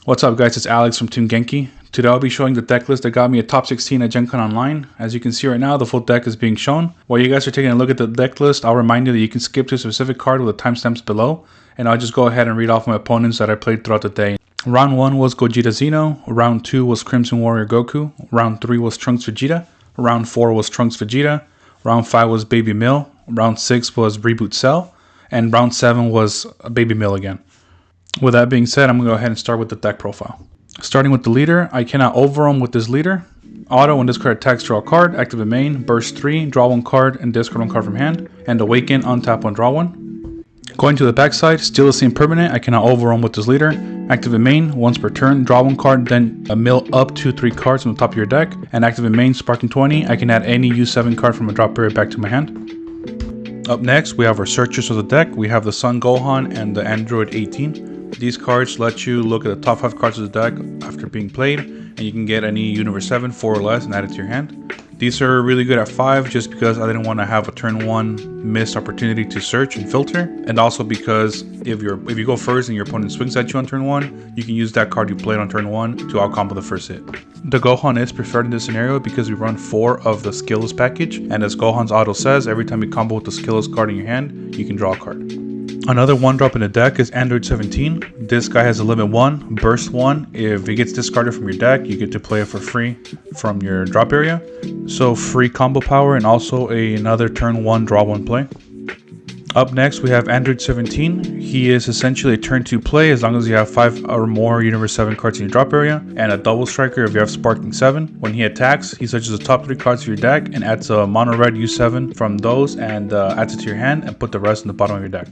What's up guys, it's Alex from Team Genki. Today I'll be showing the deck list that got me a top 16 at Gencon Online. As you can see right now, the full deck is being shown. While you guys are taking a look at the deck list, I'll remind you that you can skip to a specific card with the timestamps below. And I'll just go ahead and read off my opponents that I played throughout the day. Round 1 was Gogeta Xeno. Round 2 was Crimson Warrior Goku. Round 3 was Trunks Vegeta. Round 4 was Trunks Vegeta. Round 5 was Baby Mill. Round 6 was Reboot Cell. And round 7 was Baby Mill again. With that being said, I'm going to go ahead and start with the deck profile. Starting with the leader, I cannot overwhelm with this leader. Auto, when this card attacks, draw a card. Activate main, burst 3, draw 1 card, and discard 1 card from hand. And awaken, untap 1, draw 1. Going to the backside, still the same permanent. I cannot overwhelm with this leader. Activate main, once per turn, draw 1 card, then mill up to 3 cards from the top of your deck. And activate main, sparking 20. I can add any U7 card from a drop area back to my hand. Up next, we have our searchers of the deck. We have the Sun Gohan and the Android 18. These cards let you look at the top 5 cards of the deck after being played, and you can get any Universe 7, 4 or less, and add it to your hand. These are really good at 5 just because I didn't want to have a turn 1 missed opportunity to search and filter, and also because if you go first and your opponent swings at you on turn 1, you can use that card you played on turn 1 to outcombo the first hit. The Gohan is preferred in this scenario because we run 4 of the skillless package, and as Gohan's auto says, every time you combo with the skillless card in your hand, you can draw a card. Another 1-drop in the deck is Android 17. This guy has a limit 1, burst 1. If it gets discarded from your deck, you get to play it for free from your drop area. So free combo power and also another turn 1 draw 1 play. Up next we have Android 17. He is essentially a turn 2 play as long as you have 5 or more Universe 7 cards in your drop area, and a double striker if you have Sparking 7. When he attacks, he searches the top 3 cards of your deck and adds a mono red U7 from those and adds it to your hand and put the rest in the bottom of your deck.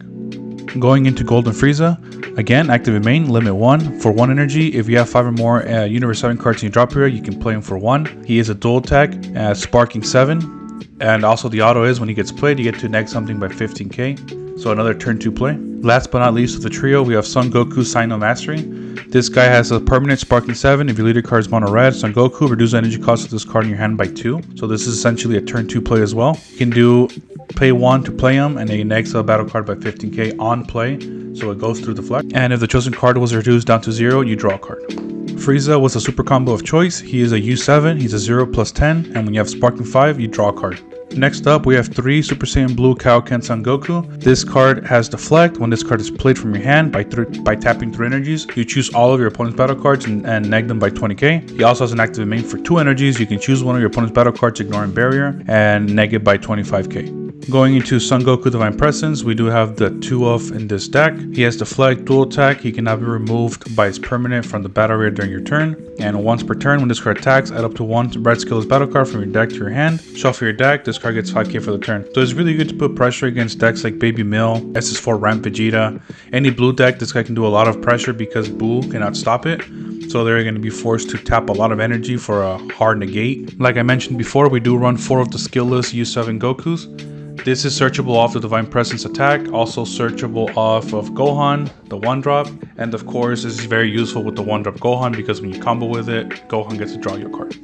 Going into Golden Frieza, again, activate main, limit 1. For 1 energy, if you have 5 or more Universe 7 cards in your drop area, you can play him for 1. He is a dual attack, Sparking 7. And also the auto is, when he gets played, you get to neg something by 15k. So another turn 2 play. Last but not least of the trio, we have Son Goku Saiyan Mastery. This guy has a permanent Sparking 7. If your leader card is mono red, Son Goku, reduce the energy cost of this card in your hand by 2. So this is essentially a turn 2 play as well. You can do pay 1 to play him, and then you next a battle card by 15k on play, so it goes through the flex. And if the chosen card was reduced down to 0, you draw a card. Frieza was a super combo of choice. He is a U7, he's a 0 plus 10, and when you have Sparking 5, you draw a card. Next up, we have 3 Super Saiyan Blue Kaio Son Goku. This card has Deflect. When this card is played from your hand by tapping 3 energies, you choose all of your opponent's battle cards and neg them by 20k. He also has an active main for 2 energies. You can choose one of your opponent's battle cards, ignoring barrier, and neg it by 25k. Going into Son Goku Divine Presence, we do have the 2-of in this deck. He has Deflect, dual attack. He cannot be removed by his permanent from the battle area during your turn. And once per turn, when this card attacks, add up to 1 red skillless battle card from your deck to your hand. Shuffle your deck. This card gets 5k for the turn. So it's really good to put pressure against decks like Baby Mill, SS4 Ramp Vegeta. Any blue deck, this guy can do a lot of pressure because Boo cannot stop it. So they're going to be forced to tap a lot of energy for a hard negate. Like I mentioned before, we do run 4 of the skillless U7 Gokus. This is searchable off the Divine Presence attack, also searchable off of Gohan, the 1-drop, and of course this is very useful with the 1-drop Gohan because when you combo with it, Gohan gets to draw your card.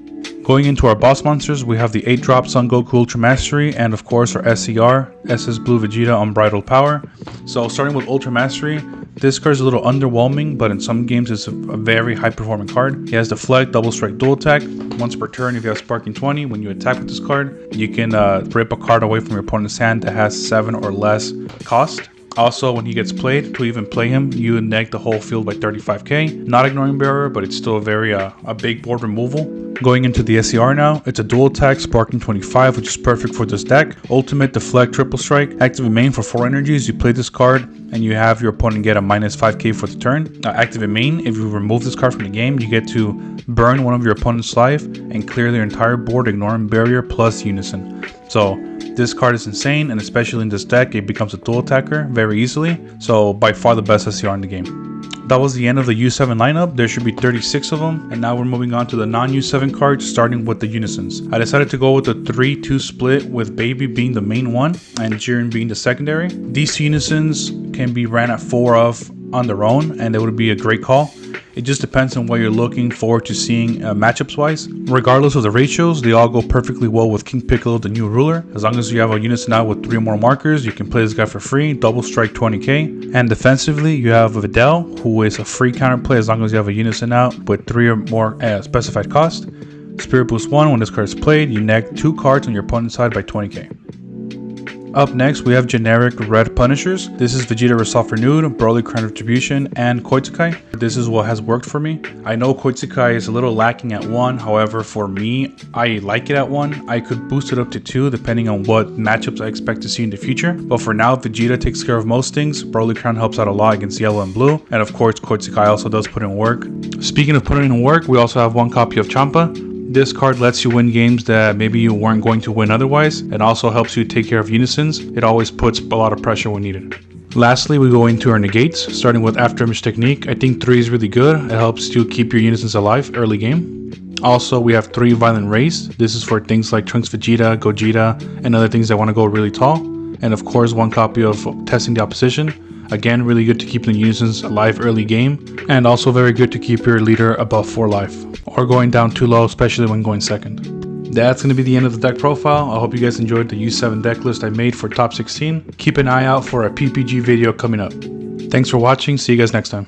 Going into our boss monsters, we have the 8-drop Son Goku Ultra Mastery and of course our SCR, SS Blue Vegeta Unbridled Power. So starting with Ultra Mastery, this card is a little underwhelming, but in some games it's a very high performing card. He has Deflect, Double Strike, Dual Attack. Once per turn, if you have Sparking 20, when you attack with this card, you can rip a card away from your opponent's hand that has 7 or less cost. Also, when he gets played, to even play him, you neg the whole field by 35k. Not ignoring barrier, but it's still a big board removal. Going into the SCR now, it's a dual attack, Sparking 25, which is perfect for this deck. Ultimate, Deflect, Triple Strike. Activate main for 4 energies. You play this card, and you have your opponent get a minus 5k for the turn. Activate main, if you remove this card from the game, you get to burn one of your opponent's life and clear their entire board, ignoring barrier plus unison. So this card is insane, and especially in this deck, it becomes a dual attacker very easily. So by far the best SCR in the game. That was the end of the U7 lineup. There should be 36 of them, and now we're moving on to the non-U7 cards, starting with the Unisons. I decided to go with the 3-2 split, with Baby being the main one and Jiren being the secondary. These Unisons can be ran at 4 of on their own, and it would be a great call. It just depends on what you're looking forward to seeing matchups wise. Regardless of the ratios, they all go perfectly well with King Piccolo, the new ruler. As long as you have a unit sent out with 3 more markers, you can play this guy for free, double strike 20k. And defensively, you have Videl, who is a free counterplay as long as you have a unit sent out with 3 or more specified cost. Spirit Boost 1, when this card is played, you neg 2 cards on your opponent's side by 20k. Up next, we have generic red punishers. This is Vegeta Resolve Renewed, Broly Crown Retribution, and Koitsukai. This is what has worked for me. I know Koitsukai is a little lacking at 1, however for me, I like it at 1. I could boost it up to 2 depending on what matchups I expect to see in the future. But for now, Vegeta takes care of most things. Broly Crown helps out a lot against yellow and blue. And of course, Koitsukai also does put in work. Speaking of putting in work, we also have 1 copy of Champa. This card lets you win games that maybe you weren't going to win otherwise. It also helps you take care of unisons. It always puts a lot of pressure when needed. Lastly, we go into our negates, starting with Afterimage technique. I think 3 is really good. It helps you keep your unisons alive early game. Also, we have 3 Violent Rays. This is for things like Trunks Vegeta, Gogeta, and other things that want to go really tall. And of course, 1 copy of Testing the Opposition. Again, really good to keep the unisons alive early game, and also very good to keep your leader above 4 life, or going down too low, especially when going second. That's going to be the end of the deck profile. I hope you guys enjoyed the U7 deck list I made for top 16. Keep an eye out for a PPG video coming up. Thanks for watching, see you guys next time.